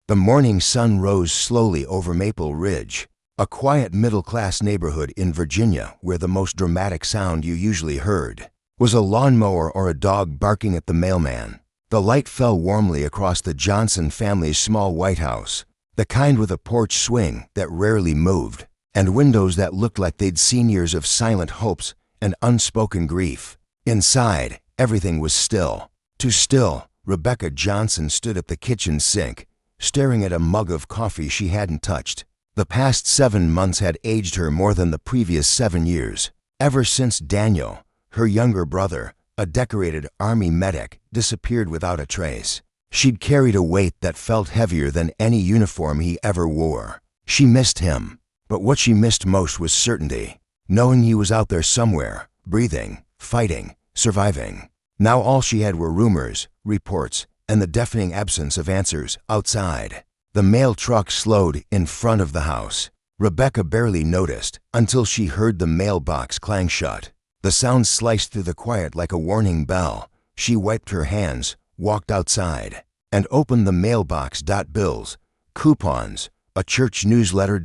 The morning sun rose slowly over Maple Ridge, a quiet middle-class neighborhood in Virginia where the most dramatic sound you usually heard was a lawnmower or a dog barking at the mailman. The light fell warmly across the Johnson family's small white house, the kind with a porch swing that rarely moved, and windows that looked like they'd seen years of silent hopes and unspoken grief. Inside, everything was still. Too still, Rebecca Johnson stood at the kitchen sink, staring at a mug of coffee she hadn't touched. The past 7 months had aged her more than the previous 7 years. Ever since Daniel, her younger brother, a decorated Army medic, disappeared without a trace. She'd carried a weight that felt heavier than any uniform he ever wore. She missed him, but what she missed most was certainty, knowing he was out there somewhere, breathing, fighting, surviving. Now all she had were rumors, reports, and the deafening absence of answers outside. The mail truck slowed in front of the house. Rebecca barely noticed until she heard the mailbox clang shut. The sound sliced through the quiet like a warning bell. She wiped her hands, walked outside, and opened the mailbox. Bills, coupons, a church newsletter.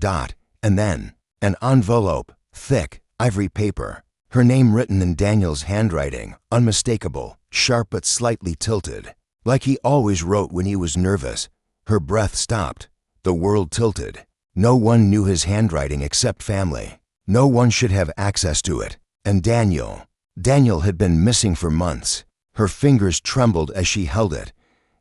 And then an envelope, thick, ivory paper. Her name written in Daniel's handwriting, unmistakable, sharp but slightly tilted, like he always wrote when he was nervous. Her breath stopped. The world tilted. No one knew his handwriting except family. No one should have access to it. And Daniel had been missing for months. Her fingers trembled as she held it,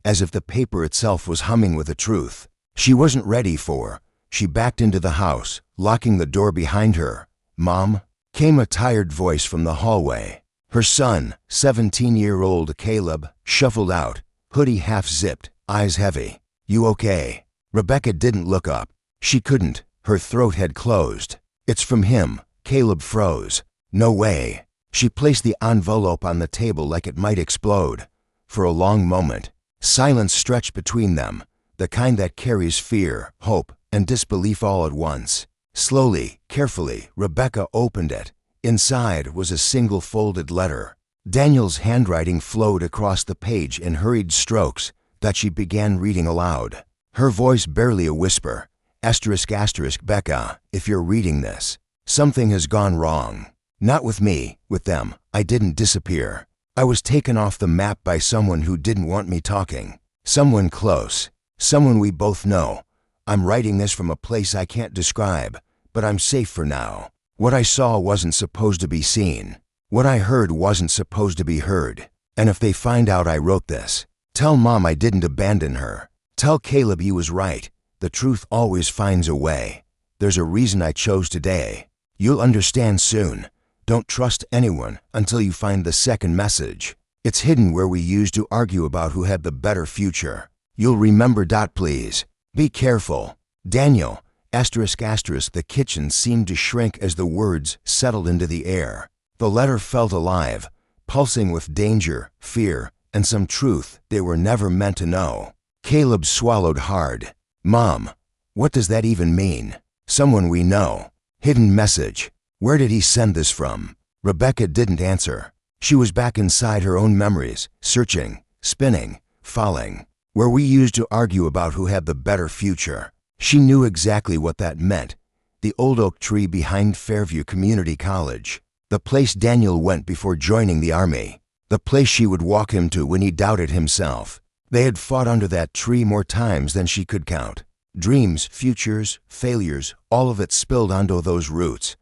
as if the paper itself was humming with the truth. She wasn't ready for. She backed into the house, locking the door behind her. "Mom?" came a tired voice from the hallway. Her son, 17-year-old Caleb, shuffled out, hoodie half-zipped, eyes heavy. "You okay?" Rebecca didn't look up. She couldn't. Her throat had closed. "It's from him." Caleb froze. "No way." She placed the envelope on the table like it might explode. For a long moment, silence stretched between them, the kind that carries fear, hope, and disbelief all at once. Slowly, carefully, Rebecca opened it. Inside was a single folded letter. Daniel's handwriting flowed across the page in hurried strokes that she began reading aloud. Her voice barely a whisper. ***, Becca, if you're reading this, something has gone wrong. Not with me, with them. I didn't disappear. I was taken off the map by someone who didn't want me talking. Someone close. Someone we both know. I'm writing this from a place I can't describe, but I'm safe for now. What I saw wasn't supposed to be seen. What I heard wasn't supposed to be heard. And if they find out I wrote this, tell Mom I didn't abandon her. Tell Caleb he was right. The truth always finds a way. There's a reason I chose today. You'll understand soon. Don't trust anyone until you find the second message. It's hidden where we used to argue about who had the better future. You'll remember. Please. Be careful. Daniel. ***. The kitchen seemed to shrink as the words settled into the air. The letter felt alive, pulsing with danger, fear, and some truth they were never meant to know. Caleb swallowed hard. "Mom, what does that even mean?" "Someone we know. Hidden message. Where did he send this from?" Rebecca didn't answer. She was back inside her own memories, searching, spinning, falling. Where we used to argue about who had the better future. She knew exactly what that meant. The old oak tree behind Fairview Community College. The place Daniel went before joining the Army. The place she would walk him to when he doubted himself. They had fought under that tree more times than she could count. Dreams, futures, failures, all of it spilled onto those roots.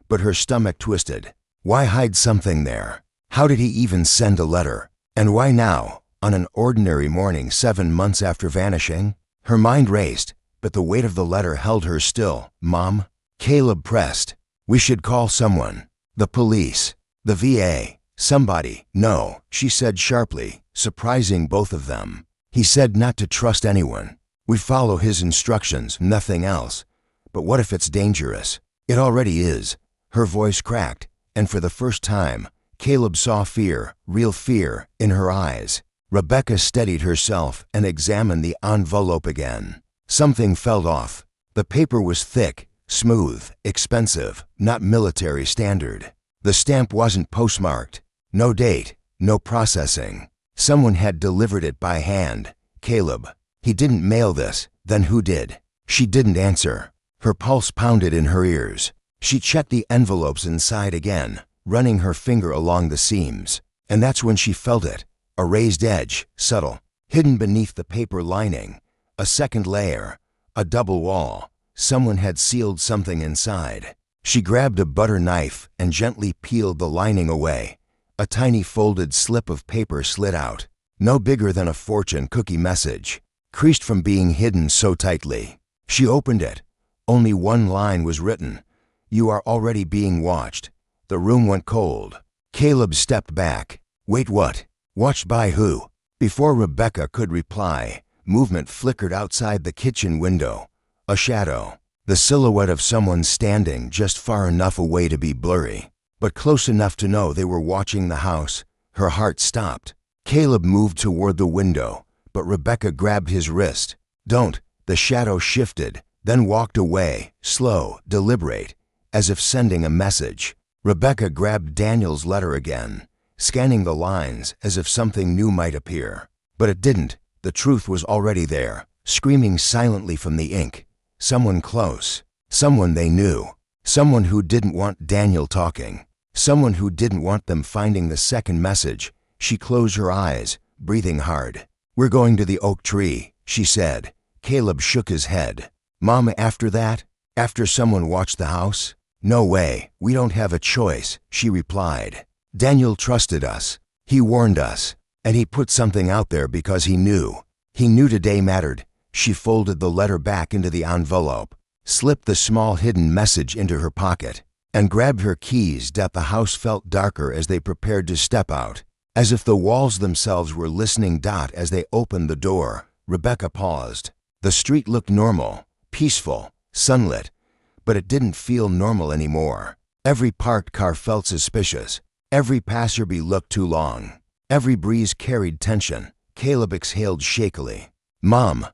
But her stomach twisted. Why hide something there? How did he even send a letter? And why now, on an ordinary morning 7 months after vanishing? Her mind raced, but the weight of the letter held her still. "Mom?" Caleb pressed. "We should call someone. The police. The VA. Somebody." "No," she said sharply, surprising both of them. "He said not to trust anyone. We follow his instructions, nothing else. But what if it's dangerous? It already is." Her voice cracked, and for the first time, Caleb saw fear, real fear, in her eyes. Rebecca steadied herself and examined the envelope again. Something felt off. The paper was thick, smooth, expensive, not military standard. The stamp wasn't postmarked. No date, no processing. Someone had delivered it by hand. Caleb. He didn't mail this. Then who did? She didn't answer. Her pulse pounded in her ears. She checked the envelopes inside again, running her finger along the seams. And that's when she felt it. A raised edge, subtle, hidden beneath the paper lining. A second layer. A double wall. Someone had sealed something inside. She grabbed a butter knife and gently peeled the lining away. A tiny folded slip of paper slid out. No bigger than a fortune cookie message, creased from being hidden so tightly. She opened it. Only one line was written. "You are already being watched." The room went cold. Caleb stepped back. Wait, what? Watched by who? Before Rebecca could reply, movement flickered outside the kitchen window. A shadow. The silhouette of someone standing just far enough away to be blurry, but close enough to know they were watching the house. Her heart stopped. Caleb moved toward the window, but Rebecca grabbed his wrist. "Don't." The shadow shifted, then walked away, slow, deliberate, as if sending a message. Rebecca grabbed Daniel's letter again, scanning the lines as if something new might appear. But it didn't. The truth was already there, screaming silently from the ink. Someone close. Someone they knew. Someone who didn't want Daniel talking. Someone who didn't want them finding the second message. She closed her eyes, breathing hard. "We're going to the oak tree," she said. Caleb shook his head. "Mom, after that? After someone watched the house?" "No way. We don't have a choice," she replied. "Daniel trusted us. He warned us. And he put something out there because he knew. He knew today mattered." She folded the letter back into the envelope, slipped the small hidden message into her pocket, and grabbed her keys. The house felt darker as they prepared to step out, as if the walls themselves were listening. As they opened the door, Rebecca paused. The street looked normal, peaceful, sunlit, but it didn't feel normal anymore. Every parked car felt suspicious. Every passerby looked too long. Every breeze carried tension. Caleb exhaled shakily. "Mom,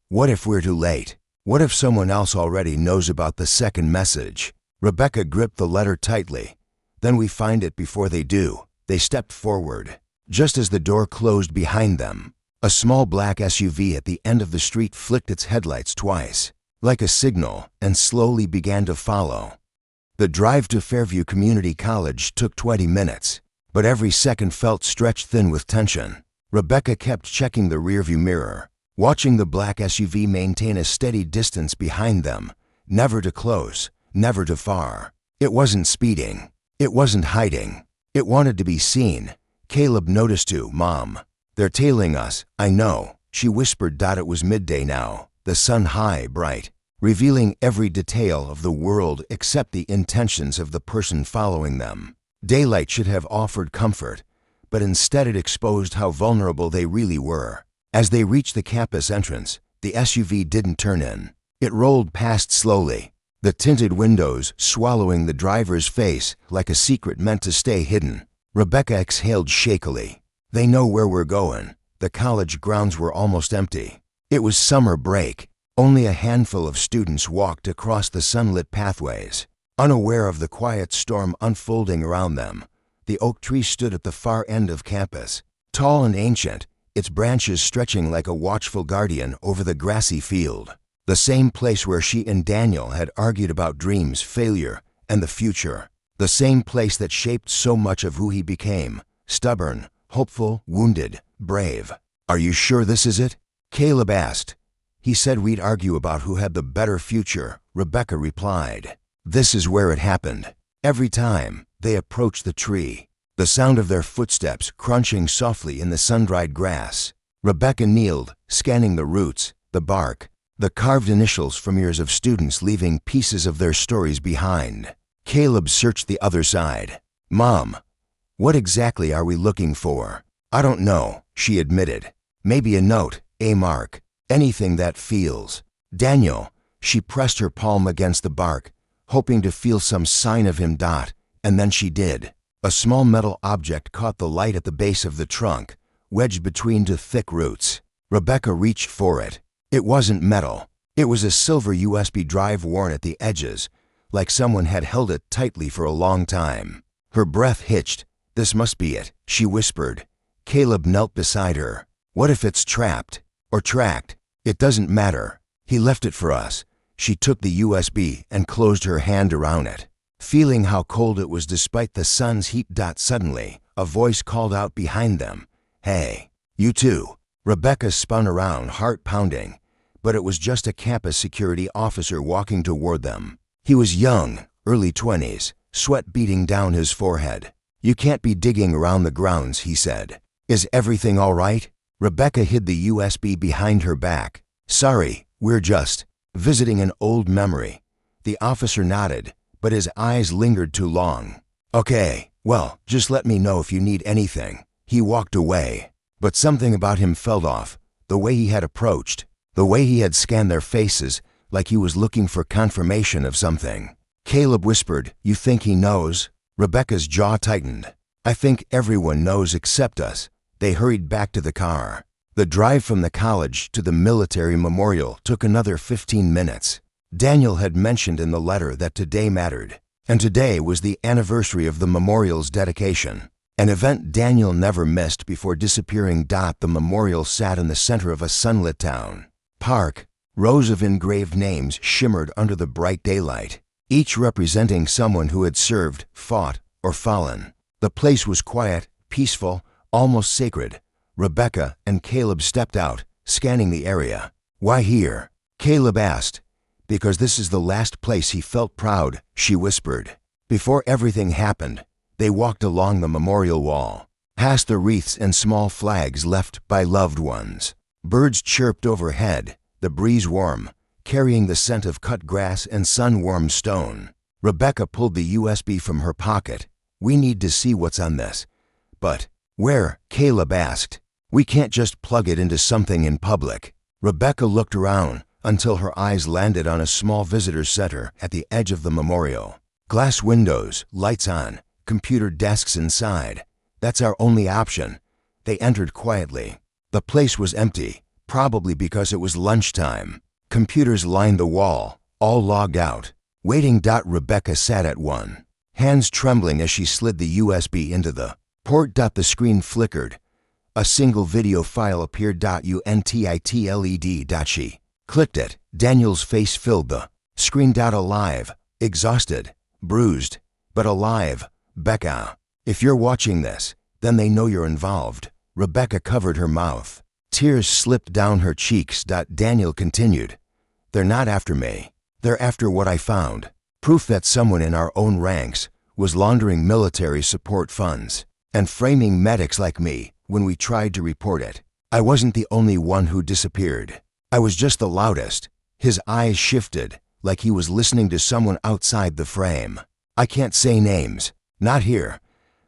what if we're too late? What if someone else already knows about the second message?" Rebecca gripped the letter tightly. "Then we find it before they do." They stepped forward. Just as the door closed behind them, a small black SUV at the end of the street flicked its headlights twice, like a signal, and slowly began to follow. The drive to Fairview Community College took 20 minutes, but every second felt stretched thin with tension. Rebecca kept checking the rearview mirror, watching the black SUV maintain a steady distance behind them, never too close, never too far. It wasn't speeding. It wasn't hiding. It wanted to be seen. Caleb noticed too. "Mom, they're tailing us." "I know," she whispered. It was midday now, the sun high, bright, revealing every detail of the world except the intentions of the person following them. Daylight should have offered comfort, but instead it exposed how vulnerable they really were. As they reached the campus entrance, the SUV didn't turn in. It rolled past slowly, the tinted windows swallowing the driver's face like a secret meant to stay hidden. Rebecca exhaled shakily. "They know where we're going." The college grounds were almost empty. It was summer break. Only a handful of students walked across the sunlit pathways, unaware of the quiet storm unfolding around them. The oak tree stood at the far end of campus, tall and ancient, its branches stretching like a watchful guardian over the grassy field. The same place where she and Daniel had argued about dreams, failure, and the future. The same place that shaped so much of who he became. Stubborn, hopeful, wounded, brave. "Are you sure this is it?" Caleb asked. "He said we'd argue about who had the better future," Rebecca replied. This is where it happened. Every time they approached the tree, the sound of their footsteps crunching softly in the sun-dried grass. Rebecca kneeled, scanning the roots, the bark, the carved initials from years of students leaving pieces of their stories behind. Caleb searched the other side. "Mom, what exactly are we looking for?" "I don't know," she admitted. "Maybe a note, a mark, anything that feels." "Daniel," she pressed her palm against the bark, hoping to feel some sign of him. And then she did. A small metal object caught the light at the base of the trunk, wedged between two thick roots. Rebecca reached for it. It wasn't metal. It was a silver USB drive worn at the edges, like someone had held it tightly for a long time. Her breath hitched. "This must be it," she whispered. Caleb knelt beside her. "What if it's trapped? Or tracked? It doesn't matter. He left it for us. She took the USB and closed her hand around it, feeling how cold it was despite the sun's heat. Suddenly, a voice called out behind them, "Hey, you two." Rebecca spun around, heart pounding, but it was just a campus security officer walking toward them. He was young, early 20s, sweat beading down his forehead. "You can't be digging around the grounds," he said. "Is everything all right?" Rebecca hid the USB behind her back. "Sorry, we're just visiting an old memory." The officer nodded, but his eyes lingered too long. "Okay, well, just let me know if you need anything." He walked away, but something about him felt off. The way he had approached, the way he had scanned their faces, like he was looking for confirmation of something. Caleb whispered, "You think he knows?" Rebecca's jaw tightened. "I think everyone knows except us." They hurried back to the car. The drive from the college to the military memorial took another 15 minutes. Daniel had mentioned in the letter that today mattered, and today was the anniversary of the memorial's dedication, an event Daniel never missed before disappearing. The memorial sat in the center of a sunlit town park. Rows of engraved names shimmered under the bright daylight, each representing someone who had served, fought, or fallen. The place was quiet, peaceful, almost sacred. Rebecca and Caleb stepped out, scanning the area. "Why here?" Caleb asked. "Because this is the last place he felt proud," she whispered. Before everything happened, they walked along the memorial wall, past the wreaths and small flags left by loved ones. Birds chirped overhead, the breeze warm, carrying the scent of cut grass and sun-warmed stone. Rebecca pulled the USB from her pocket. "We need to see what's on this." "But where?" Caleb asked. "We can't just plug it into something in public." Rebecca looked around until her eyes landed on a small visitor center at the edge of the memorial. Glass windows, lights on, computer desks inside. "That's our only option." They entered quietly. The place was empty, probably because it was lunchtime. Computers lined the wall, all logged out. Waiting. Rebecca sat at one, hands trembling as she slid the USB into the port. The screen flickered. A single video file appeared. Untitled. She clicked it. Daniel's face filled the screen. "Alive, exhausted, bruised, but alive. Becca, if you're watching this, then they know you're involved." Rebecca covered her mouth. Tears slipped down her cheeks. Daniel continued, "They're not after me. They're after what I found. Proof that someone in our own ranks was laundering military support funds and framing medics like me when we tried to report it. I wasn't the only one who disappeared. I was just the loudest." His eyes shifted, like he was listening to someone outside the frame. "I can't say names, not here,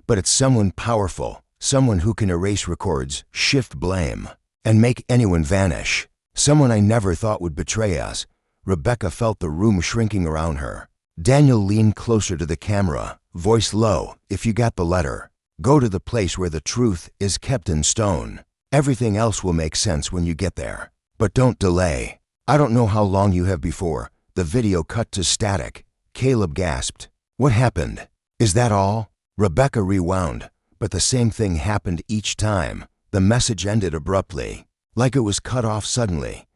but it's someone powerful, someone who can erase records, shift blame, and make anyone vanish. Someone I never thought would betray us." Rebecca felt the room shrinking around her. Daniel leaned closer to the camera, voice low. "If you got the letter, go to the place where the truth is kept in stone. Everything else will make sense when you get there. But don't delay. I don't know how long you have before." The video cut to static. Caleb gasped. "What happened? Is that all?" Rebecca rewound, but the same thing happened each time. The message ended abruptly, like it was cut off suddenly.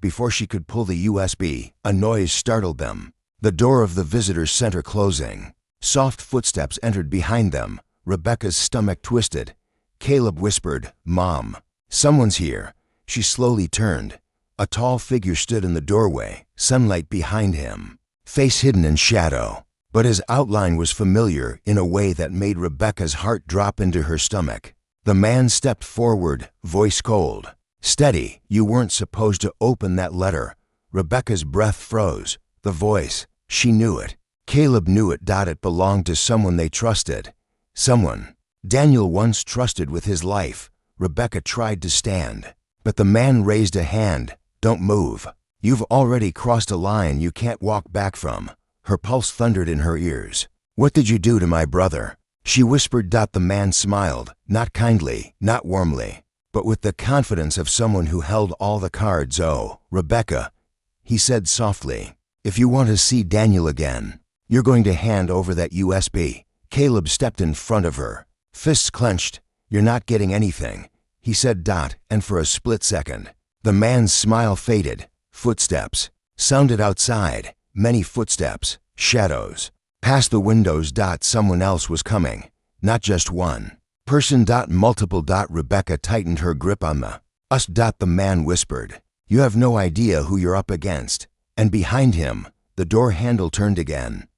Before she could pull the USB, a noise startled them. The door of the visitor's center closing. Soft footsteps entered behind them. Rebecca's stomach twisted. Caleb whispered, "Mom, someone's here." She slowly turned. A tall figure stood in the doorway, sunlight behind him, face hidden in shadow. But his outline was familiar in a way that made Rebecca's heart drop into her stomach. The man stepped forward, voice cold. "Steady, you weren't supposed to open that letter." Rebecca's breath froze. The voice, she knew it. Caleb knew it. It belonged to someone they trusted. Someone Daniel once trusted with his life. Rebecca tried to stand, but the man raised a hand. "Don't move. You've already crossed a line you can't walk back from." Her pulse thundered in her ears. "What did you do to my brother?" she whispered. The man smiled, not kindly, not warmly, but with the confidence of someone who held all the cards. "Oh, Rebecca," he said softly, "if you want to see Daniel again, you're going to hand over that USB." Caleb stepped in front of her, fists clenched. "You're not getting anything," he said. And for a split second, The man's smile faded. Footsteps sounded outside. Many footsteps. Shadows. Past the windows. Someone else was coming. Not just one person. Multiple. Rebecca tightened her grip on the us. The man whispered, "You have no idea who you're up against." And behind him, the door handle turned again.